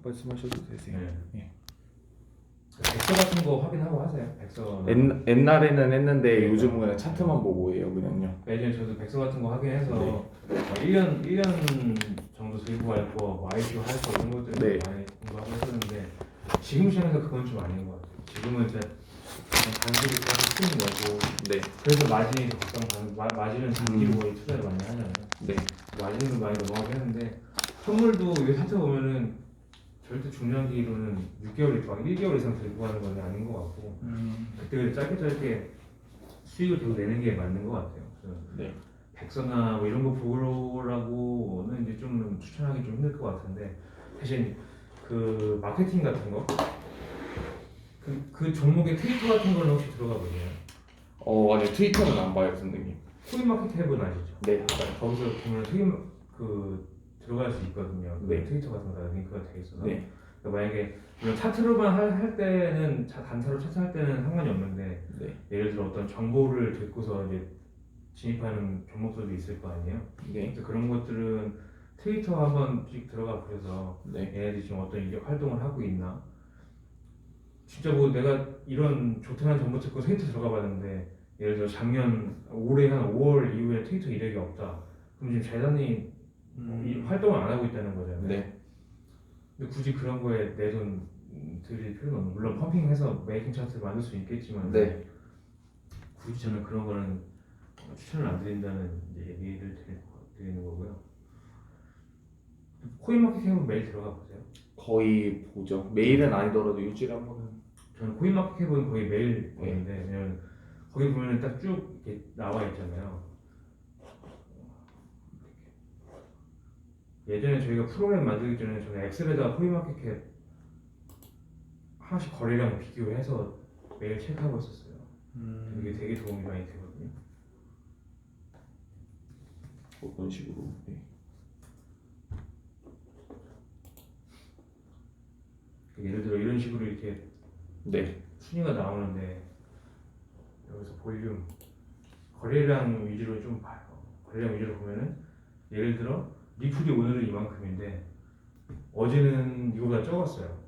말씀하셔도 되세요. 네. 예. 백서 같은 거 확인하고 하세요? 백서. 옛날에는 했는데 네. 요즘은 그냥 차트만 보고 해요, 그냥요. 예전에 저도 백서 같은 거 확인해서 네. 1년 정도 들고 갈 거, 뭐 IQ 할 거 이런 것들 네. 많이 공부하고 했었는데 지금 시간에서 그건 좀 아닌 것 같아요. 지금은 진짜 그냥 단순히 가서 수익 내고 네. 그래서 마진이 더 걱정하는 마진은 장기로 거의 투자를 많이 하잖아요. 네. 마진도 많이 넘어가긴 했는데 선물도 이거 사태 보면은 절대 중장기로는 6개월 막 1개월 이상 들고 가는 건 아닌 것 같고 그때 짧게 수익을 계속 내는 게 맞는 것 같아요. 그래서 네. 백서나 뭐 이런 거 보라고는 이제 좀 추천하기 좀 힘들 것 같은데 대신 그 마케팅 같은 거 그 종목의 트위터 같은 거는 혹시 들어가 보세요? 아니 트위터는 안 봐요, 선생님. 코인마켓 탭은 아시죠? 네, 알아요. 거기서 보면 트윗 들어갈 수 있거든요. 네. 트위터 같은 거다 링크가 돼 있어서. 네. 그러니까 만약에 물론 차트로만 할 때는 단타로 차트할 때는 상관이 없는데 네. 예를 들어 어떤 정보를 듣고서 이제 진입하는 종목들도 있을 거 아니에요. 네. 그래서 그런 것들은 트위터 한번씩 들어가 보셔서 네. 얘네들이 지금 어떤 이제 활동을 하고 있나. 진짜 뭐 내가 이런 조촐한 정보 듣고 트위터 들어가 봤는데 예를 들어 올해 한 5월 이후에 트위터 이력이 없다. 그럼 지금 재단이 이 활동을 안 하고 있다는 거잖아요. 네. 근데 굳이 그런 거에 내 돈 들일 필요는 없는. 물론 펌핑해서 메이킹 차트를 만들 수 있겠지만 네. 굳이 저는 그런 거는 추천을 안 드린다는 이제 얘기를 드리는 거고요. 코인마켓 캡은 매일 들어가 보세요. 거의 보죠. 매일은 아니더라도 일주일에 한 번은. 저는 코인마켓 캡은 거의 매일 보는데 왜냐면 거기 보면은 딱 쭉 이렇게 나와 있잖아요. 예전에 저희가 프로그램 만들기 전에 저는 엑셀에다가 코인마켓 캡 하나씩 거래량 비교해서 매일 체크하고 있었어요. 이게 되게 도움이 많이 되거든요. 어떤 식으로? 네. 예를 들어 이런 식으로 이렇게 네. 순위가 나오는데 여기서 볼륨 거래량 위주로 좀 봐요. 거래량 위주로 보면은 예를 들어 리플이 오늘은 이만큼인데 어제는 이거보다 적었어요.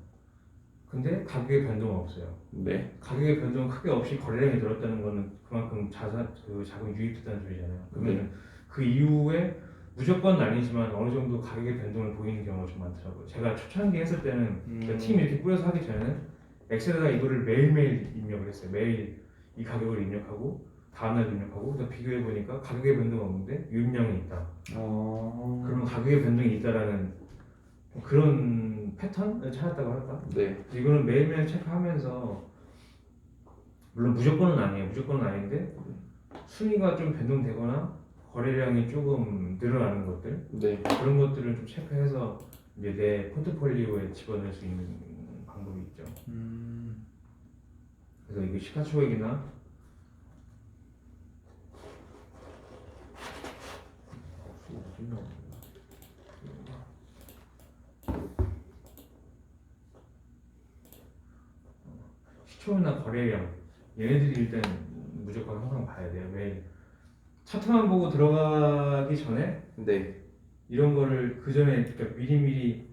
근데 가격의 변동은 없어요. 네. 가격의 변동 크게 없이 거래량이 늘었다는 거는 그만큼 자금이 유입됐다는 소리잖아요. 그러면 그 이후에 무조건 아니지만 어느 정도 가격의 변동을 보이는 경우가 좀 많더라고요. 제가 초창기 했을 때는 그러니까 팀 이렇게 꾸려서 하기 전에는 엑셀에다가 이거를 매일매일 입력을 했어요. 매일 이 가격을 입력하고 다음날 입력하고 그래서 비교해 보니까 가격의 변동은 없는데 유입량이 있다. 그럼 가격의 변동이 있다라는 그런 패턴을 찾았다고 할까? 네. 이거는 매일매일 체크하면서 물론 무조건은 아니에요. 무조건은 아닌데 순위가 좀 변동되거나 거래량이 조금 늘어나는 것들 네. 그런 것들을 좀 체크해서 이제 내 포트폴리오에 집어넣을 수 있는 방법이 있죠. 그래서 이게 시가총액이나 시총이나 거래량 얘네들이 일단 무조건 항상 봐야 돼요. 매일 차트만 보고 들어가기 전에 네. 이런 거를 그 전에 그러니까 미리미리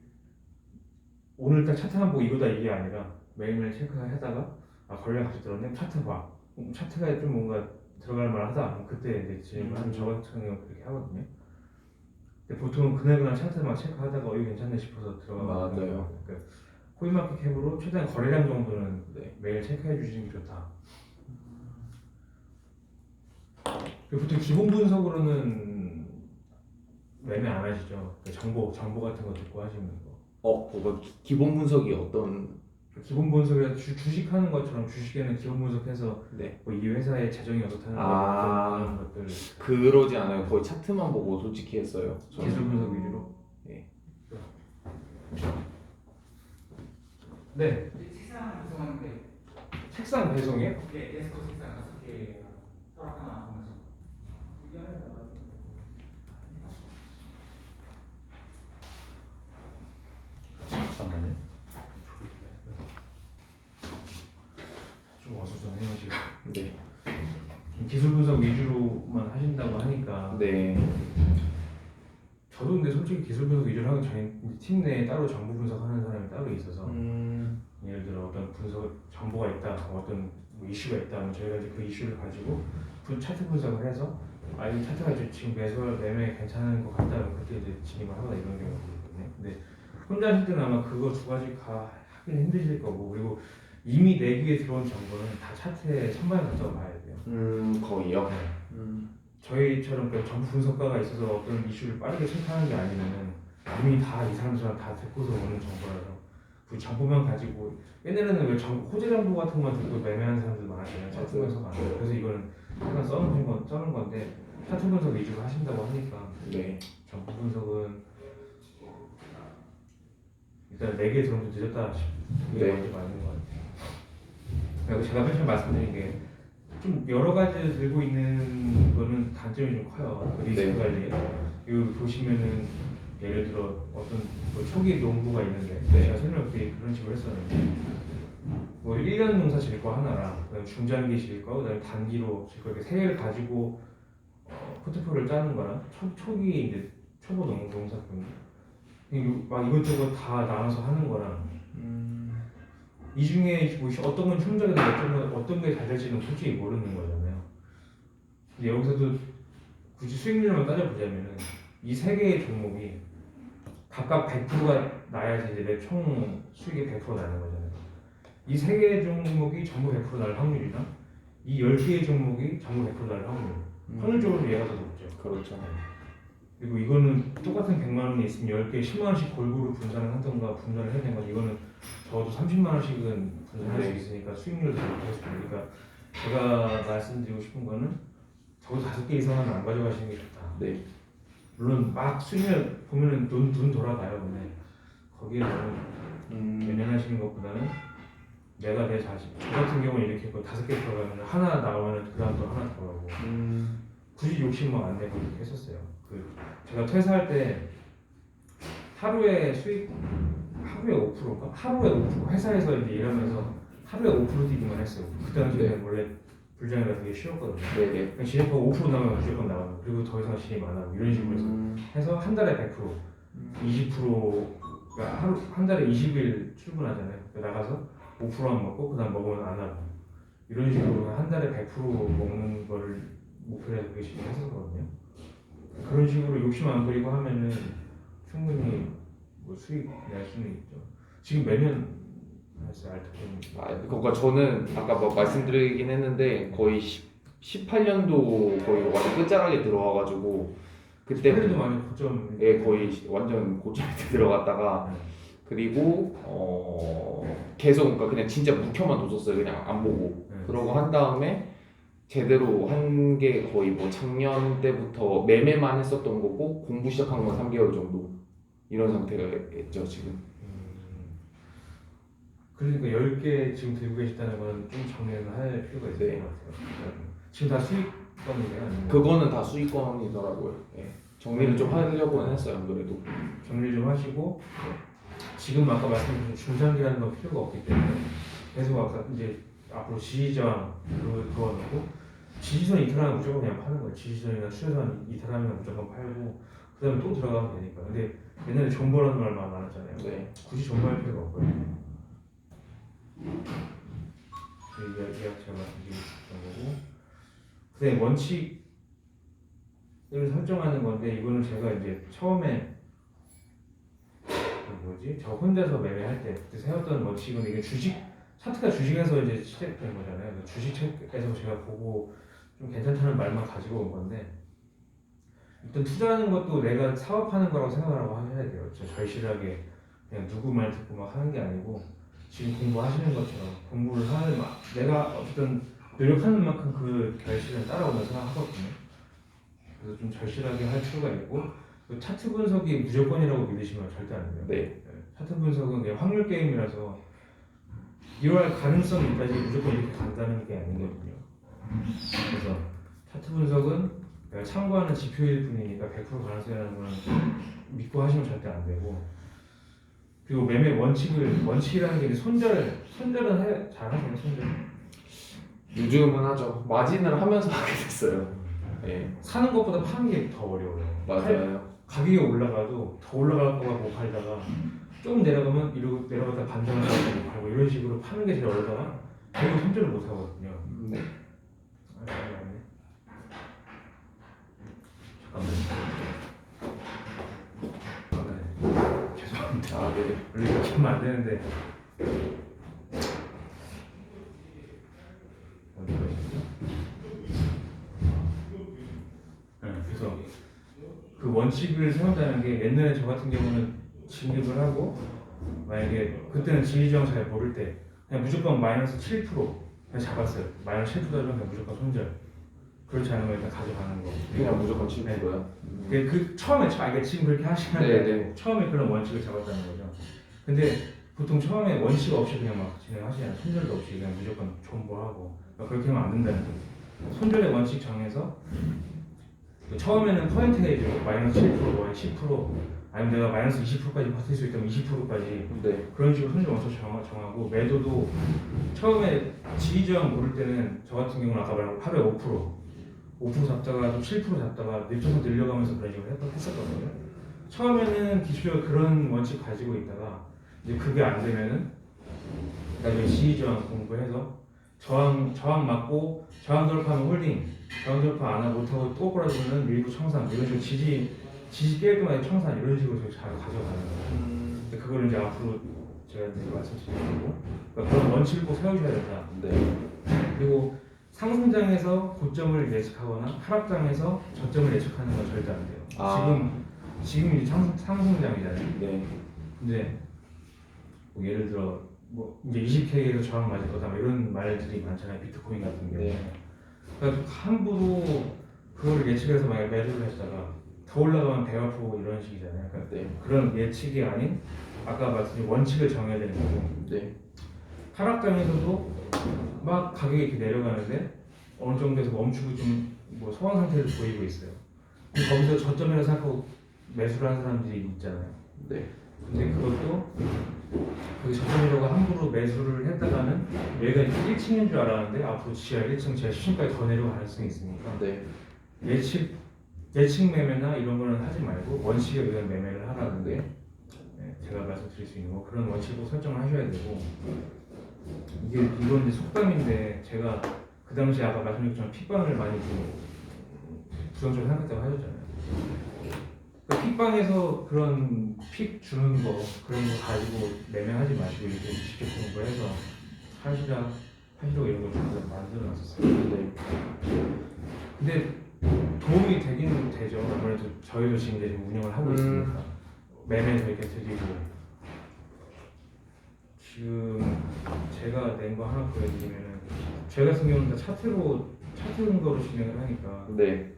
오늘 딱 차트만 보고 이거다 이게 아니라 매일매일 체크하다가 거래량 같이 들었네 차트 봐. 차트가 좀 뭔가 들어갈 만하다. 그럼 그때 이제 진입을 하는 저 같은 경우 그렇게 하거든요. 근데 보통은 그날 차트만 체크하다가 이거 괜찮네 싶어서 들어가는 거예요. 그러니까 코인마켓 캡으로 최대한 거래량 정도는 매일 체크해 주시는 게 좋다. 보통 기본 분석으로는 매매 안 하시죠? 정보 같은 거 듣고 하시는 거. 그거 기본 분석이 어떤? 기본 분석이라 주식하는 것처럼 주식에는 기본 분석해서 네. 뭐 이 회사의 재정이 어떻다는 그런 것들. 그러지 않아요. 거의 차트만 보고 솔직히 했어요. 저는. 기술 분석 위주로. 네. 네. 책상 구성하는데 책상 배송이요? 네, 데스크 책상 5개 서랍 하나 보면서 잠깐만요. 좀 어수선해요 지금. 네. 기술 분석 위주로만 하신다고 하니까 네. 저도 근데 솔직히 기술 분석 위주로 하기 전에 팀 내에 따로 정보 분석하는 사람이 따로 있어서 예를 들어 어떤 분석 정보가 있다, 어떤 뭐 이슈가 있다, 그럼 저희가 이제 그 이슈를 가지고 차트 분석을 해서 이 차트가 이제 지금 매매 괜찮은 것 같다, 그럼 그때 이제 진입을 하거나 이런 경우가 있거든요. 근데 혼자 하실 때는 아마 그거 두 가지 하긴 힘드실 거고, 그리고 이미 내 귀에 들어온 정보는 다 차트에 천만에 가까워 봐야 돼요. 거의요. 저희처럼 그 정보 분석가가 있어서 어떤 이슈를 빠르게 체크하는 게 아니면은 이미 다 이 사람들은 다 듣고서 오는 정보라서 그 정보만 가지고 옛날에는 왜 호재 정보 같은 것만 듣고 매매하는 사람들 많았잖아요. 차트 분석 안 해요. 그래서 이거는 약간 써는 건데 차트 분석 위주로 하신다고 하니까 네. 정보 분석은 일단 4개 들어오면 좀 늦었다 싶은 게 네. 맞는 것 같아요. 그리고 제가 맨 처음 말씀드린 게 좀 여러 가지 들고 있는 거는 단점이 좀 커요. 그 리스크 네. 관리. 여기 보시면은 예를 들어 어떤 뭐 초기 농부가 있는데 네. 제가 설명 때 그런 식으로 했었는데 뭐 1년 농사 질 거 하나랑 그다음에 중장기 질 거, 그다음에 단기로 질 거 이렇게 세 개를 가지고 포트폴리오를 짜는 거랑 초기 이제 초보 농사꾼 막 이것저것 다 나눠서 하는 거랑 이 중에 뭐 어떤 건 효율적이고 어떤 게 잘 될지는 솔직히 모르는 거잖아요. 근데 여기서도 굳이 수익률만 따져보자면은 이 세 개의 종목이 각각 100%가 나야지 이제 내 총 수익이 100% 나는 거잖아요. 이 세 개의 종목이 전부 100% 날 확률이랑 이 10개의 종목이 전부 100% 날 확률. 확률적으로 얘가 더 높죠. 그렇죠. 그리고 이거는 똑같은 100만 원이 있으면 10개 10만 원씩 골고루 분산을 하던가 분산을 해야 되는 건 이거는 적어도 30만 원씩은 분산할 수 있으니까 수익률도 높을 수 있으니까 그러니까 제가 말씀드리고 싶은 거는 적어도 5개 이상은 안 가져가시는 게 좋다. 네. 물론 막 수익률 보면은 눈 돌아가요. 근데 거기에 너무 연연하시는 것보다는 내가 내 자신 저 같은 경우는 이렇게 했고 5개 들어가면 하나 나오면 그 다음 또 하나 들어가고 굳이 욕심 막 안 내고 이렇게 했었어요. 제가 퇴사할 때 하루에 수익 하루에 5%인가? 하루에 5% 회사에서 이제 일하면서 하루에 5% 뛰기만 했어요. 그 당시에는 원래 불장이라 되게 쉬웠거든요. 네네. 그냥 진입하고 5% 나가면 무조건 나가고 그리고 더 이상 진입 안 하고 이런 식으로 해서 한 달에 100% 20%가 한 달에 20일 출근하잖아요. 나가서 5%만 먹고 그다음 먹으면 안 하고 이런 식으로 한 달에 100% 먹는 거를 목표로 해서 그렇게 했었거든요. 그런 식으로 욕심 안 부리고 하면은 충분히 뭐 수익 낼 수는 있죠. 지금 매년 했어요 알트코인. 그러니까 저는 아까 뭐 말씀드리긴 했는데 거의 18년도 거의 완전 끝자락에 들어와가지고 그때 그래도 많이 고점. 예, 거의 완전 고점에 들어갔다가 그리고 계속 그러니까 그냥 진짜 묵혀만 뒀었어요. 그냥 안 보고. 그러고 한 다음에 제대로 한 게 거의 뭐 작년 때부터 매매만 했었던 거고 공부 시작한 건 3개월 정도 이런 상태가 있죠 지금. 그러니까 10개 지금 들고 계시다는 건 좀 정리를 할 필요가 있을 네. 것 같아요. 지금 다 수익권이에요? 아니면 그거는 다 수익권이더라고요. 예. 정리를 좀 하려고는 했어요 안 그래도. 정리 좀 하시고 지금 아까 말씀드린 중장기라는 건 필요가 없기 때문에 계속 아까 이제 앞으로 지지저항 그거 넣고 지지선 이탈하면 무조건 그냥 파는 거예요. 지지선이나 추세선 이탈하면 무조건 팔고 그 다음에 또 들어가면 되니까. 근데 옛날에 존버라는 말 많았잖아요. 네. 굳이 존버할 필요가 없거든요. 이약 제가 말씀드린 거고 그 다음에 원칙을 설정하는 건데 이거는 제가 이제 처음에 저 혼자서 매매할 때 그때 세웠던 원칙은 이게 차트가 주식에서 이제 시작된 거잖아요. 주식책에서 제가 보고 좀 괜찮다는 말만 가지고 온 건데 일단 투자하는 것도 내가 사업하는 거라고 생각하라고 하셔야 돼요. 절실하게 그냥 누구 말 듣고 막 하는 게 아니고 지금 공부하시는 것처럼 공부를 하는 내가 어쨌든 노력하는 만큼 그 결실은 따라오는 생각하거든요. 그래서 좀 절실하게 할 필요가 있고 차트 분석이 무조건이라고 믿으시면 절대 안 돼요. 네. 차트 분석은 그냥 확률 게임이라서 이럴 가능성이 있다지 무조건 이렇게 간다는 게 아니거든요. 그래서 차트 분석은 내가 참고하는 지표일 뿐이니까 100% 가능성이라는 건 믿고 하시면 절대 안 되고 그리고 매매 원칙이라는 게 손절은 잘하세요 손절? 요즘은 하죠. 마진을 하면서 하게 됐어요. 예. 사는 것보다 파는 게 더 어려워요. 맞아요. 가격이 올라가도 더 올라갈까 봐 못 팔다가 좀 내려가면 이러고 내려갔다 반등을 하고 못 팔고 이런 식으로 파는 게 제일 어려다가 결국 손절을 못 하거든요. 네. 잠깐만요. 죄송합니다. 아, 네. 원래 이렇게 하면 안 되는데. 어디가 있었죠? 네, 그래서 그 원칙을 세운다는 게 옛날에 저 같은 경우는 진입을 하고 만약에 그때는 지지정 잘 모를 때 그냥 무조건 마이너스 7% 그냥 잡았어요. 마이너스 7%면 그냥 무조건 손절. 그렇지 않으면 일단 가져가는 거. 그냥 무조건 7%요? 그 처음에 그러니까 지금 그렇게 하시면 네, 돼. 처음에 그런 원칙을 잡았다는 거죠. 근데 보통 처음에 원칙 없이 그냥 막 진행하시잖아요. 손절도 없이 그냥 무조건 존버하고 그러니까 그렇게 하면 안 된다는 거죠. 손절의 원칙 정해서 처음에는 퍼센테이지 마이너스 7%, 마이너스 10% 아니면 내가 마이너스 20%까지 버틸 수 있다면 20%까지 네. 그런 식으로 손절 원칙 정하고 매도도 처음에 지지저항 모를 때는 저 같은 경우는 아까 말한 하루에 5% 잡다가 좀 7% 잡다가 일정서 늘려가면서 그런 식으로 했었거든요. 처음에는 기초적으로 그런 원칙 가지고 있다가 이제 그게 안 되면은 나중에 지지저항 공부해서 저항 맞고 저항 돌파하면 홀딩, 저항 돌파 안 하고 못하고 또 꼬라지면 밀고 청산 이런 식으로 지지 깔끔하게 청산 이런 식으로 잘 가져가는 거예요. 근데 그걸 이제 앞으로 제가 이제 말씀드리고 그러니까 그런 원칙을 꼭 세우셔야 된다. 네. 그리고 상승장에서 고점을 예측하거나 하락장에서 저점을 예측하는 건 절대 안 돼요. 아. 지금 이제 상승장이잖아요. 네. 근데 뭐 예를 들어 뭐 이제 20K에서 저항 맞을 거다 뭐 이런 말들이 많잖아요. 비트코인 같은 경우에. 네. 그러니까 함부로 그걸 예측해서 만약 매도를 했다가 더 올라가면 배가 아프고 이런 식이잖아요. 그러니까 네. 그런 예측이 아닌 아까 말씀드린 원칙을 정해야 되는 거고. 네. 하락장에서도 막 가격이 이렇게 내려가는데 어느 정도에서 멈추고 좀 뭐 소강 상태를 보이고 있어요. 그럼 거기서 저점이라고 생각하고 매수를 하는 사람들이 있잖아요. 네. 근데 그것도 그 저점이라고 함부로 매수를 했다가는 얘가 1층인 줄 알았는데 앞으로 지하 1층, 지하 10층까지 더 내려갈 가능성이 있으니까 네. 예측 매매나 이런 거는 하지 말고 원칙에 의한 매매를 하라는데 네, 제가 말씀드릴 수 있는 거 그런 원칙을 설정을 하셔야 되고 이건 이제 속담인데 제가 그 당시에 아까 말씀드린 것처럼 픽방을 많이 부정적으로 생각했다고 하셨잖아요. 그 픽방에서 그런 픽 주는 거 그런 거 가지고 매매하지 마시고 이렇게 직접 공부해서 하시려고 이런 걸 만들어 놨었어요. 네. 근데 도움이 되긴 되죠. 아무래도 저희도 지금 이제 운영을 하고 있으니까 매매도 이렇게 드리고 지금 제가 낸 거 하나 보여드리면은 저 같은 경우는 다 차트 근거로 진행을 하니까 네.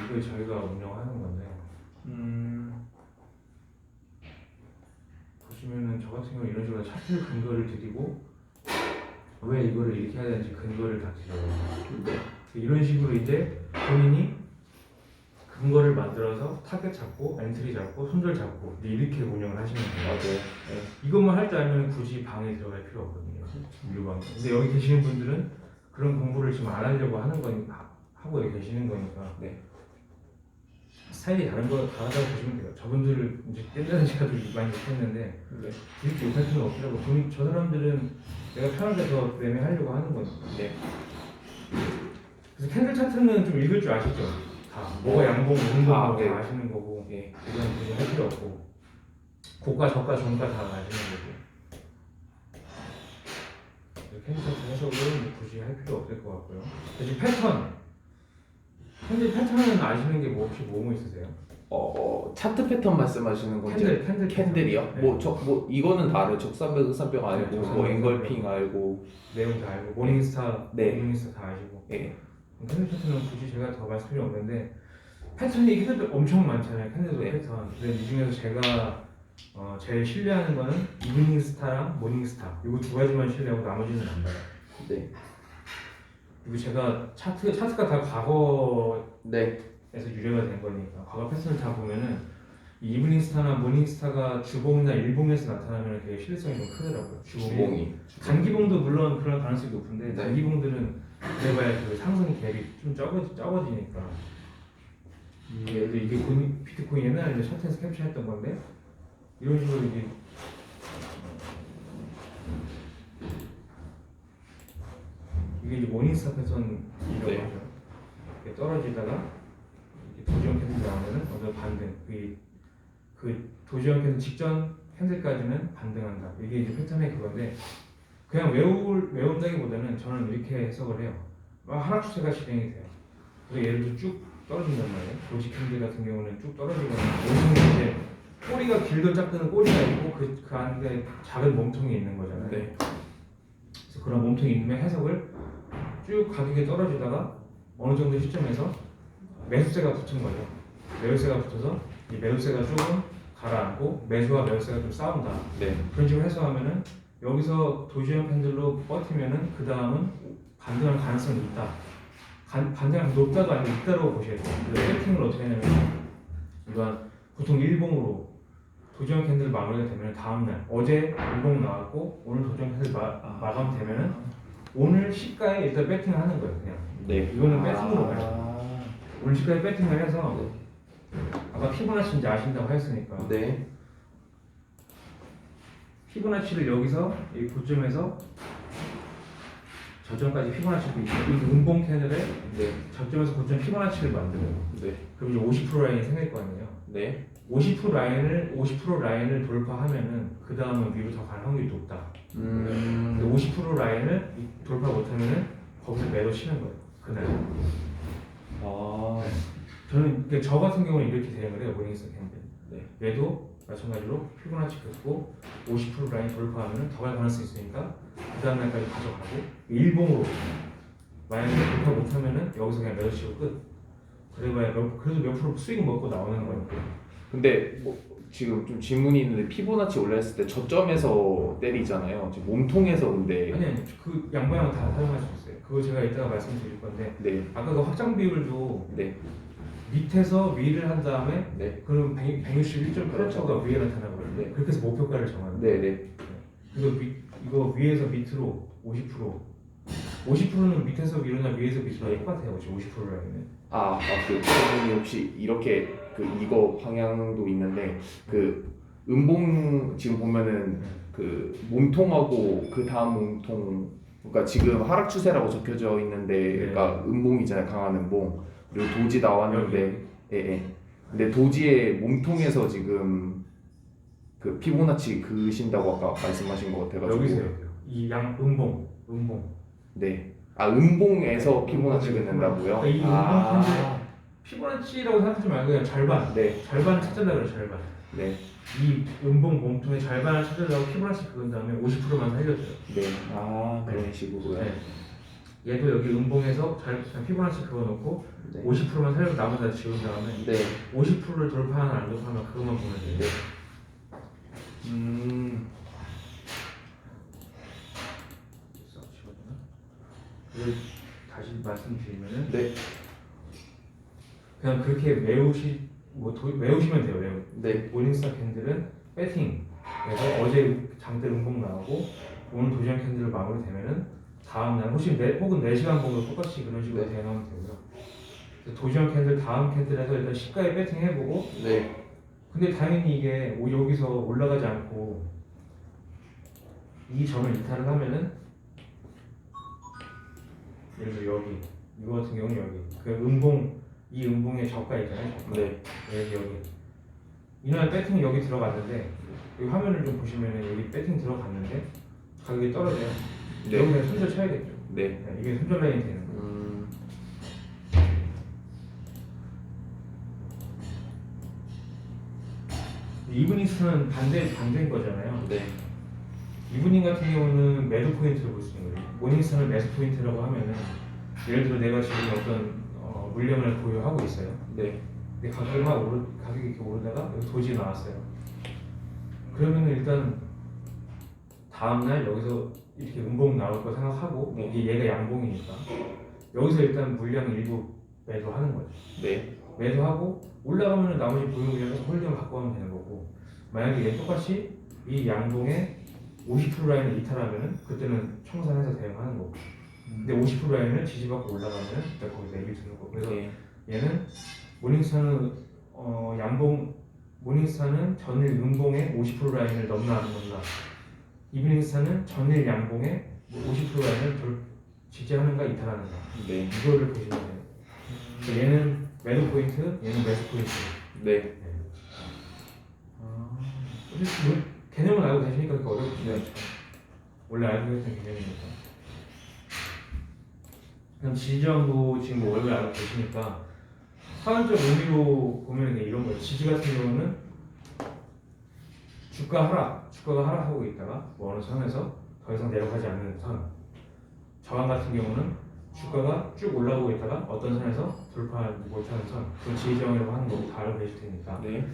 이걸 저희가 운영하는 건데 보시면은 저 같은 경우 이런 식으로 차트 근거를 드리고 왜 이거를 이렇게 해야 되는지 근거를 다 드려요. 네. 이런 식으로 이제 본인이 근거를 만들어서 타겟 잡고 엔트리 잡고 손절 잡고 이렇게 운영을 하시면 돼요. 맞아요. 네. 이것만 할 줄 알면 굳이 방에 들어갈 필요 없거든요. 물방. 근데 여기 계시는 분들은 그런 공부를 지금 안 하려고 하는 거니까 하고 여기 계시는 거니까 네. 스타일이 다르다고 보시면 돼요. 저분들을 이제 옛날에 제가 좀 많이 못했는데 네. 이렇게 못할 필요는 없더라고. 저 사람들은 내가 편하게 더 매매하려고 하는 거니까. 네. 그래서 캔들 차트는 좀 읽을 줄 아시죠? 다 뭐가 양봉, 운동 네. 다 아시는 거고 네. 그건 굳이 할 필요 없고 고가, 저가, 종가 다 아시는 거고 캔들 차트 해석은 굳이 할 필요 없을 것 같고요. 대신 캔들 패턴은 아시는 게 뭐 혹시 뭐뭐 있으세요? 차트 패턴 말씀하시는 건지 캔들이요? 네. 뭐 이거는 다 알아요. 적산벽, 흑산벽 알고, 네, 뭐 앵걸핑 알고. 내용 다 알고 모닝스타, 네. 모닝스타 다 아시고 예. 캔들 패턴은 굳이 제가 더 말씀 필요 없는데 패턴이 캔들 엄청 많잖아요. 캔들도 네. 패턴. 근데 이 중에서 제가 제일 신뢰하는 거는 이브닝 스타랑 모닝 스타. 이거 두 가지만 신뢰하고 나머지는 안 봐요. 네. 그리고 제가 차트가 다 과거에서 네. 유래가 된 거니까 과거 패턴을 다 보면은 이 이브닝 스타나 모닝 스타가 주봉이나 일봉에서 나타나면 되게 신뢰성이 좀 크더라고요. 주봉이. 단기봉도 물론 그런 가능성이 높은데 네. 단기봉들은 그래봐야 그 상승 갭이 좀 적어지니까 이게 비트코인 옛날에 이제 차트에서 캡처했던 건데 이런 식으로 이게 이제 모닝스타 패턴이라고 네. 하죠. 이렇게 떨어지다가 이렇게 도지형 캔들 나오면은 어느 반등 그 도지형 캔들 직전 캔들까지는 반등한다. 이게 이제 패턴의 그건데 그냥 외운다기보다는 저는 이렇게 해석을 해요. 하락 추세가 진행이 돼요. 그래서 예를 들어 쭉 떨어진단 말이에요. 도지 캔들 같은 경우는 쭉 떨어지거나 몸통이 이제 꼬리가 길든 작든 꼬리가 있고 그 안에 작은 몸통이 있는 거잖아요. 네. 그래서 그런 몸통이 있는 해석을 쭉 가격이 떨어지다가 어느 정도 시점에서 매수세가 붙은 거죠. 매수세가 붙어서 이 매수세가 조금 가라앉고 매수와 매수세가 좀 싸운다. 네. 그런 식으로 해석하면은 여기서 도지형 캔들로 버티면은 그 다음은 반등할 가능성이 있다. 반등할 높다도 아니고 있다고 보셔야 돼요. 그래서 세팅을 어떻게 하냐면 이건 보통 일봉으로 도지형 캔들 마무리가 되면 다음날 어제 일봉 나왔고 오늘 도지형 캔들 마감되면은 오늘 시가에 일단 배팅을 하는 거예요. 그냥 네. 이거는 배팅으로 가요. 오늘 시가에 배팅을 해서 아까 피보나치 이제 아신다고 했으니까 네. 피보나치를 여기서 이 고점에서 저점까지 피보나치를 이 음봉 캐널에 네. 저점에서 고점 피보나치를 만들어요. 네. 그럼 이제 50% 라인이 생길 거 아니에요. 네. 50% 라인을 돌파하면은 그 다음은 위로 더 갈 확률이 높다. 근데 50% 라인을 돌파 못하면은 거기서 매도 치는 거예요. 그날. 아. 저는 그러니까 저 같은 경우는 이렇게 대응을 해요. 모닝스타 캔들. 네. 얘도 마찬가지로 피보나치 긋고 50% 라인 돌파하면은 더 갈 가능성이 있으니까 그 다음 날까지 가져가고 일봉으로 만약에 돌파 못하면은 여기서 그냥 매도 치고 끝. 그래봐야 그래도 몇 프로 수익 먹고 나오는 거니까. 근데 뭐 지금 좀 질문이 있는데 피보나치 올라했을 때 저점에서 때리잖아요. 지금 몸통에서 근데 아니 그 양방향 다 사용할 수 있어요. 그거 제가 이따가 말씀드릴 건데 네. 아까 그 확장 비율도 네. 밑에서 위를 한 다음에 네. 그럼 161.8초가 위에 나타나거든요. 네. 그렇게 해서 목표가를 정하는 네. 거예요. 네. 이거 위에서 밑으로 50%는 밑에서 위로나 위에서 밑으로 네. 똑같아요. 지금 50%라는 그 선생님이 혹시 이렇게 그 이거 방향도 있는데 그 음봉 지금 보면은 그 몸통하고 그 다음 몸통 그러니까 지금 하락 추세라고 적혀져 있는데 네. 그러니까 음봉이잖아요. 강한 음봉. 그리고 도지 나왔는데 예. 근데 도지의 몸통에서 지금 그 피보나치 그으신다고 아까 말씀하신 것 같아가지고 여기서요. 이 양 음봉. 네. 아 음봉에서 피보나치 긋는다고요? 그러니까 이 음봉 캔들 피보나치라고 생각하지 말고 그냥 절반. 네. 절반 찾으려고 그래요. 절반. 네. 이 음봉 몸통의 절반을 찾으려고 피보나치 그은 다음에 50%만 살려줘요. 네. 아 그런 식으로요. 네. 얘도 여기 음봉에서 그냥 피보나치 그어놓고 네. 50%만 살려고 나머지 다 지운 다음에 네. 50%를 돌파하나 안 돌파하나 그것만 보면 돼요. 네. 이걸 다시 말씀드리면은 네. 그냥 그렇게 외우시면 돼요. 네. 모닝스타 캔들은 배팅. 그래서 어제 장대 음봉 나오고 오늘 도지형 캔들 마무리되면은 다음 날 혹은 4시간 봉도 똑같이 그런 식으로 네. 대응하면 되고요. 그래서 도지형 캔들 다음 캔들에서 일단 시가에 배팅 해보고 네. 근데 당연히 이게 여기서 올라가지 않고 이 점을 이탈을 하면은 예를 들어 여기 이거 같은 경우는 여기 이 음봉의 저가 있잖아요. 저가. 네. 여기 이날 배팅 여기 들어갔는데 여기 화면을 좀 보시면은 여기 배팅 들어갔는데 가격이 떨어져요. 네. 여기 그냥 손절 쳐야겠죠. 네. 네, 이게 손절 라인이 되는 거예요. 이브닝스는 반대인 거잖아요. 네. 이브닝 같은 경우는 매도 포인트를 볼 수 있는 거예요. 모닝스타는 매수 포인트라고 하면은 예를 들어 내가 지금 어떤 물량을 보유하고 있어요. 네. 근데 가격이 이렇게 오르다가 여기 도지 나왔어요. 그러면은 일단 다음날 여기서 이렇게 음봉 나올 거 생각하고 네. 얘가 양봉이니까 여기서 일단 물량 일부 매도하는 거죠. 네. 매도하고 올라가면은 나머지 보유물량에서 홀딩을 갖고 가면 되는 거고, 만약에 얘 똑같이 이 양봉에 50% 라인을 이탈하면은 그때는 청산해서 대응하는 거고, 근데 50% 라인을 지지받고 올라가면 일단 거기서 애기 두는 거고. 그래서 네. 얘는 모닝스타는 양봉, 모닝스타는 전일 음봉의 50% 라인을 넘나 안 넘나, 이브닝스타는 전일 양봉의 50% 라인을 지지하는가 이탈하는가, 네. 이거를 보시면 돼요. 그래서 얘는 매도 포인트, 얘는 매수 포인트. 네. 어쨌든 뭐 개념을 알고 계시니까 그렇게 어렵지 않죠. 원래 알고 계셨던 개념이니까. 그럼 지지저항도 지금 뭐 원래 알고 계시니까 사안적 의미로 보면 이런 거예요. 지지 같은 경우는 주가가 하락하고 있다가 뭐 어느 선에서 더 이상 내려가지 않는 선. 저항 같은 경우는 주가가 쭉 올라오고 있다가 어떤 선에서 돌파하지 못하는 선. 그걸 지지저항이라고 하는 거고 다 알고 계실 테니까. 네.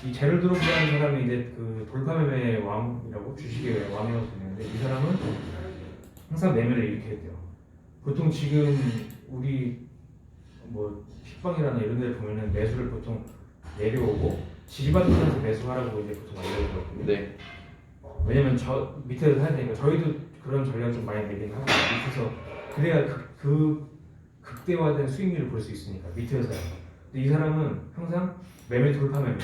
이 제로드롭이라는 사람이 이제 그 돌파매매의 왕이라고, 주식의 왕이라고 불리는데, 이 사람은 항상 매매를 이렇게 했대요. 보통 지금 우리 뭐 핏방이라나 이런 데 보면은 매수를 보통 내려오고 지지받은 선에서 매수하라고 이제 보통 알려주거든요. 네. 왜냐면 저 밑에서 사야 되니까. 저희도 그런 전략 좀 많이 내긴 하고, 밑에서 그래야 그 극대화된 수익률을 볼 수 있으니까 밑에서 사야 돼. 근데 이 사람은 항상 매매 돌파 매매,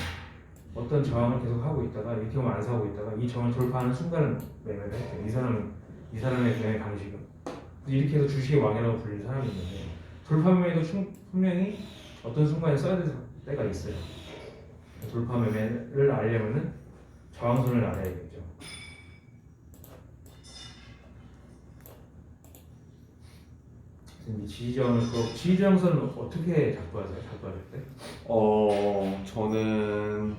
어떤 저항을 계속 하고 있다가 이렇게 오면 안 사고 있다가 이 저항을 돌파하는 순간 매매를 했대요. 이 사람의 매매 방식은. 이렇게 해서 주식의 왕이라고 불리는 사람이 있는데, 돌파 매매도 분명히 어떤 순간에 써야 될 때가 있어요. 돌파 매매를 알려면은 저항선을 알아야겠죠. 이 지지저항선은 어떻게 작동하세요? 작동하실 때? 저는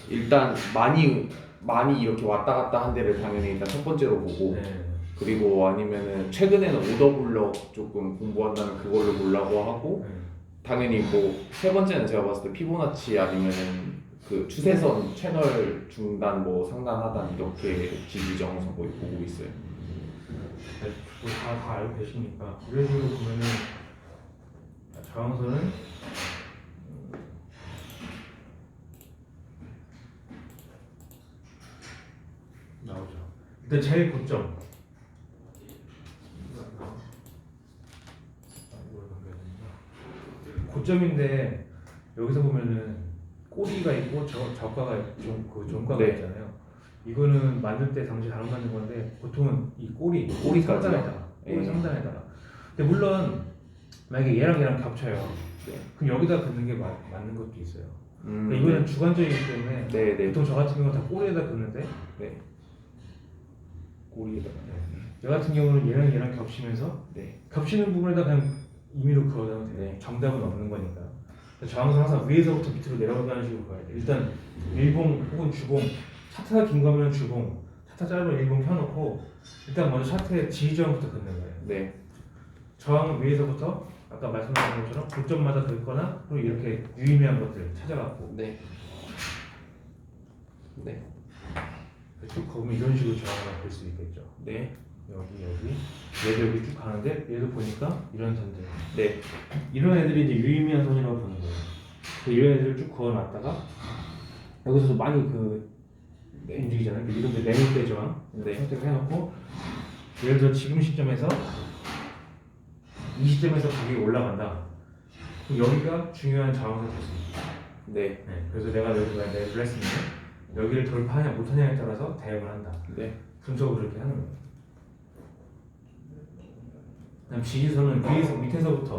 일단 많이 이렇게 왔다 갔다 한 데를 당연히 일단 첫 번째로 보고, 네. 그리고 아니면은 최근에는 오더블럭 조금 공부한다면 그걸로 보려고 하고, 네. 당연히 뭐 세 번째는 제가 봤을 때 피보나치 아니면은 그 추세선 채널 중단 뭐 상단 하단 이렇게 지지정선 거의 보고 있어요. 네, 그거 다 알고 계시니까 이런 식으로 보면은 저항선은 나오죠. 일단 제일 고점. 고점인데 여기서 보면은 꼬리가 있고 저가가 그 종가가 네. 있잖아요. 이거는 만들 때 당시 잘못 만든 건데, 보통은 이 꼬리 상단에다가. 꼬리 예. 상단에다가. 근데 물론 만약에 얘랑 겹쳐요. 네. 그럼 여기다 긋는 게 맞는 것도 있어요. 그러니까 네. 이거는 주관적이기 때문에 네. 보통 저 같은 경우는 다 꼬리에다 긋는데, 네. 꼬리에다가. 얘 같은 경우는 얘랑 겹치면서 네. 겹치는 부분에다 그냥 임의로 그어놓으면 돼요. 네. 정답은 없는 거니까. 저항선 항상 위에서부터 밑으로 내려가는 식으로 가야 돼. 일단 일봉 혹은 주봉, 차트가 긴 거면 주봉, 차트 짧으면 일봉 펴놓고 일단 먼저 차트의 지지저항부터 긋는 거예요. 네. 저항은 위에서부터 아까 말씀드린 것처럼 고점마다 긋거나, 그리고 이렇게 유의미한 것들 찾아갖고 네. 네. 쭉 거면 이런 식으로 저항을 볼 수 있겠죠. 네. 여기 얘도 여기 쭉 가는데, 얘도 보니까 이런 선들, 네. 이런 애들이 이제 유의미한 선이라고 보는 거예요. 이런 애들을 쭉 그어놨다가 여기서도 많이 네. 움직이잖아요. 이런 데 매물대 저항 네. 선택을 해놓고, 예를 들어 지금 시점에서 이 시점에서 가격이 올라간다. 그럼 여기가 중요한 저항선이 될 수 있다. 네. 그래서 내가 매수를 했으면 여기를 돌파하냐 못하냐에 따라서 대응을 한다. 네. 분석을 그렇게 하는 거예요. 그다음 지지선은 위에서 밑에서부터,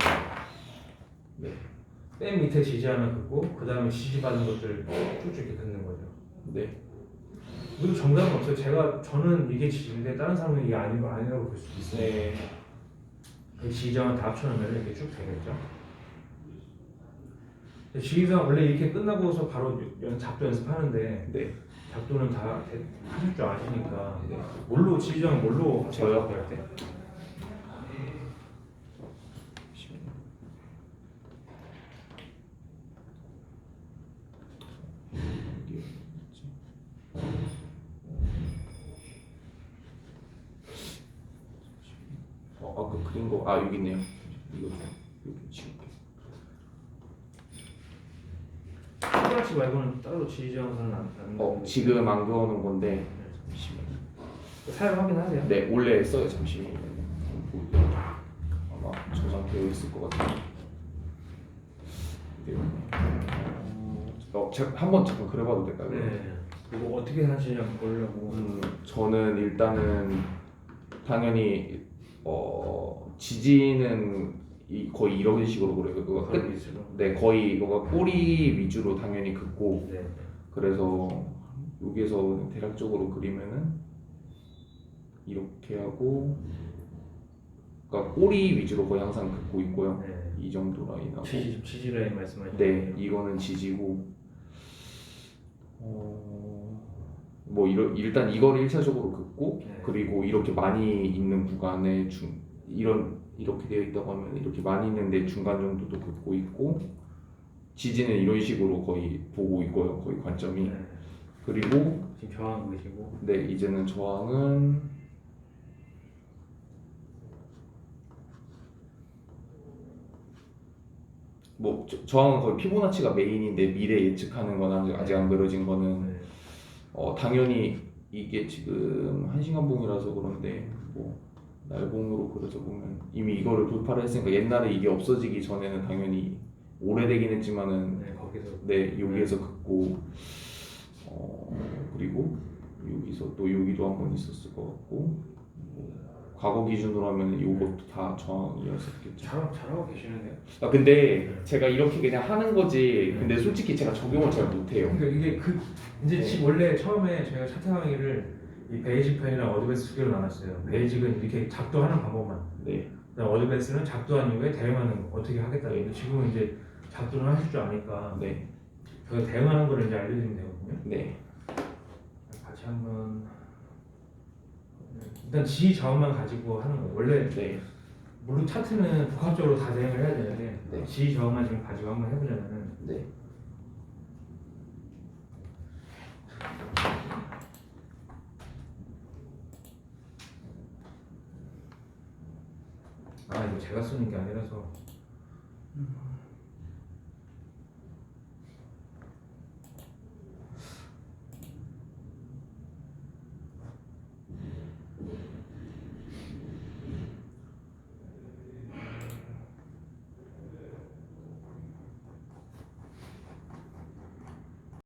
네. 맨 밑에 지지 하나 긋고 그 다음에 지지받은 것들 쭉쭉 이렇게 긋는 거죠. 네. 이것도 정답은 없어요. 저는 이게 지지인데 다른 사람은 이게 아니라고 볼 수도 있어요. 네. 그 지지장을 다 합쳐놓으면 이렇게 쭉 되겠죠. 지지장 원래 이렇게 끝나고서 바로 작도 연습하는데, 네. 작도는 다 하실 줄 아시니까. 네. 뭘로 지지장 뭘로 저요? 할 때? 아까 바뀐 거 여기 있네요. 이거 좀 여기 지울게요. 피부나치 말고는 따로 지지하고는 안 지금 안 그어놓은 건데 사용 확인하세요. 네 원래 써요. 잠시만요. 아마 저장되어 있을 것 같아요. 네. 제가 한번 잠깐 그려봐도 될까요? 네. 그거 어떻게 하시냐 보려고. 저는 일단은 당연히 지지는 거의 이런 식으로 그려요. 그거 끝. 위주로. 네 거의 이거가 꼬리 위주로 당연히 긋고 네. 그래서 여기에서 대략적으로 그리면은 이렇게 하고 그러니까 꼬리 위주로 거의 항상 긋고 있고요. 네. 이 정도 라인하고 지지 라인 말씀하시는 네 거예요? 이거는 지지고 뭐 일단 이걸 1차적으로 긋고 네. 그리고 이렇게 많이 있는 구간에 이렇게 되어 있다고 하면 이렇게 많이 있는데 중간 정도도 긋고 있고 지지는 이런 식으로 거의 보고 있고요. 거의 관점이 네. 그리고 지금 저항 보이시고. 네 이제는 저항은 뭐 저항은 거의 피보나치가 메인인데 미래 예측하는 건 아직 안 그려진 거는 네. 당연히 이게 지금 1시간 봉이라서 그런데 뭐 날봉으로 그려져 보면 이미 이거를 돌파를 했으니까 옛날에 이게 없어지기 전에는 당연히 오래되긴 했지만은 네, 거기서. 네 여기에서 긋고 그리고 여기서 또 여기도 한번 있었을 것 같고 과거 기준으로 하면 이것도 다 저항이었었겠죠. 잘하고 계시는데요? 근데 네. 제가 이렇게 그냥 하는 거지. 네. 근데 솔직히 제가 적용을 잘 못해요. 그러니까 이게 이제 네. 원래 처음에 저희가 차트 강의를 이 베이직 편이랑 어드밴스 두 개로 나눴어요. 베이직은 이렇게 작도하는 방법만. 네, 그다음 어드밴스는 작도한 이후에 대응하는 거 어떻게 하겠다는 거. 지금은 이제 작도를 하실 줄 아니까 네, 저희가 대응하는 거를 이제 알려드리면 되거든요. 네, 같이 한번 일단 지 저항만 가지고 하는 거예요. 원래 네, 물론 차트는 복합적으로 다 대응을 해야 되는데 네. 지 저항만 지금 가지고 한번 해보자면은 네. 이거 제가 쓰는 게 아니라서